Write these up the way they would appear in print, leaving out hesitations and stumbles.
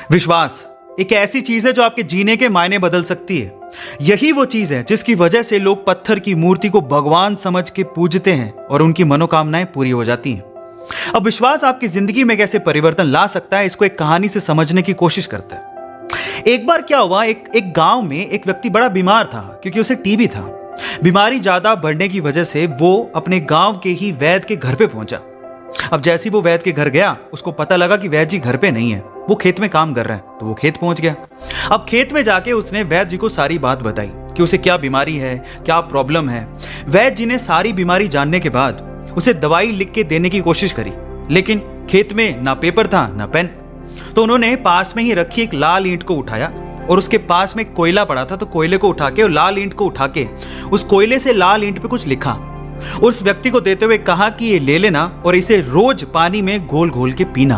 विश्वास एक ऐसी चीज है जो आपके जीने के मायने बदल सकती है। यही वो चीज है जिसकी वजह से लोग पत्थर की मूर्ति को भगवान समझ के पूजते हैं और उनकी मनोकामनाएं पूरी हो जाती हैं। अब विश्वास आपकी जिंदगी में कैसे परिवर्तन ला सकता है, इसको एक कहानी से समझने की कोशिश करते हैं। एक बार क्या हुआ, एक गांव में एक व्यक्ति बड़ा बीमार था क्योंकि उसे टीबी था। बीमारी ज्यादा बढ़ने की वजह से वो अपने गांव के ही वैद्य के घर पे पहुंचा। अब जैसे ही वो वैद्य के घर गया, उसको पता लगा कि वैद्य जी घर पे नहीं है, वो खेत में काम कर रहे हैं। तो वो खेत पहुंच गया। अब खेत में जाके उसने वैद्य जी को सारी बात बताई कि उसे क्या बीमारी है, क्या प्रॉब्लम है। वैद्य जी ने सारी बीमारी जानने के बाद उसे दवाई लिख के देने की कोशिश करी, लेकिन खेत में ना पेपर था ना पेन। तो उन्होंने पास में ही रखी एक लाल ईंट को उठाया और उसके पास में कोयला पड़ा था, तो कोयले को उठा के और लाल ईंट को उठा के उस कोयले से लाल ईंट पे कुछ लिखा। उस व्यक्ति को देते हुए कहा कि ये ले लेना और इसे रोज पानी में घोल घोल के पीना।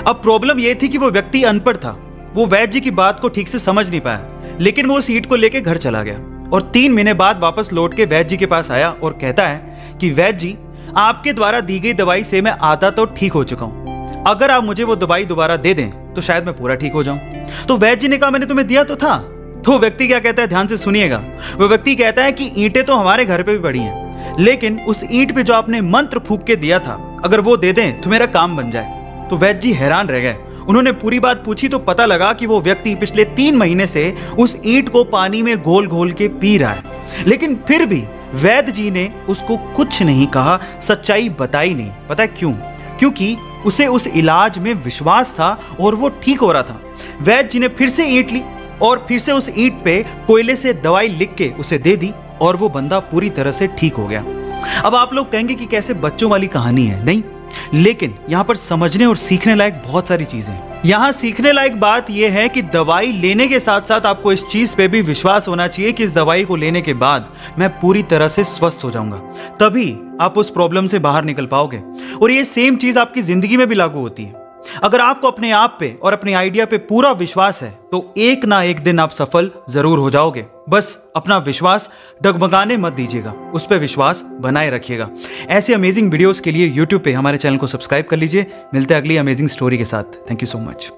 अब प्रॉब्लम यह थी कि वो व्यक्ति अनपढ़ था, वो वैद्य जी की बात को ठीक से समझ नहीं पाया, लेकिन वो उस ईंट को लेके घर चला गया और 3 महीने बाद वापस लौट के वैद्य जी के पास आया और कहता है कि वैद्य जी, आपके द्वारा दी गई दवाई से मैं आधा तो ठीक हो चुका हूं। अगर आप मुझे वो दवाई दोबारा दे दें तो शायद मैं पूरा ठीक हो जाऊं। तो वैद्य जी ने कहा, मैंने तुम्हें दिया तो था। तो व्यक्ति क्या कहता है, ध्यान से सुनिएगा। वो व्यक्ति कहता है कि ईंटें तो हमारे घर पे भी पड़ी हैं, लेकिन उस ईंट पे जो आपने मंत्र फूंक के दिया था, अगर वो दे दें तो मेरा काम बन जाए। तो वैद्य जी हैरान रह गए। उन्होंने पूरी बात पूछी तो पता लगा कि वो व्यक्ति पिछले 3 महीने से उस ईंट को पानी में घोल घोल के पी रहा है, लेकिन फिर भी वैद्य जी ने उसको कुछ नहीं कहा, सच्चाई बताई नहीं। पता है क्यों? क्योंकि उसे उस इलाज में विश्वास था और वो ठीक हो रहा था। वैद्य जी ने फिर से ईंट ली और फिर से उस ईंट पे कोयले से दवाई लिख के उसे दे दी और वो बंदा पूरी तरह से ठीक हो गया। अब आप लोग कहेंगे कि कैसे बच्चों वाली कहानी है। नहीं, लेकिन यहां पर समझने और सीखने लायक बहुत सारी चीजें हैं। यहां सीखने लायक बात यह है कि दवाई लेने के साथ साथ आपको इस चीज पे भी विश्वास होना चाहिए कि इस दवाई को लेने के बाद मैं पूरी तरह से स्वस्थ हो जाऊंगा, तभी आप उस प्रॉब्लम से बाहर निकल पाओगे। और ये सेम चीज आपकी जिंदगी में भी लागू होती है। अगर आपको अपने आप पे और अपने आइडिया पे पूरा विश्वास है तो एक ना एक दिन आप सफल जरूर हो जाओगे। बस अपना विश्वास डगमगाने मत दीजिएगा, उस पर विश्वास बनाए रखिएगा। ऐसे अमेजिंग वीडियोस के लिए YouTube पे हमारे चैनल को सब्सक्राइब कर लीजिए। मिलते हैं अगली अमेजिंग स्टोरी के साथ। Thank you so much.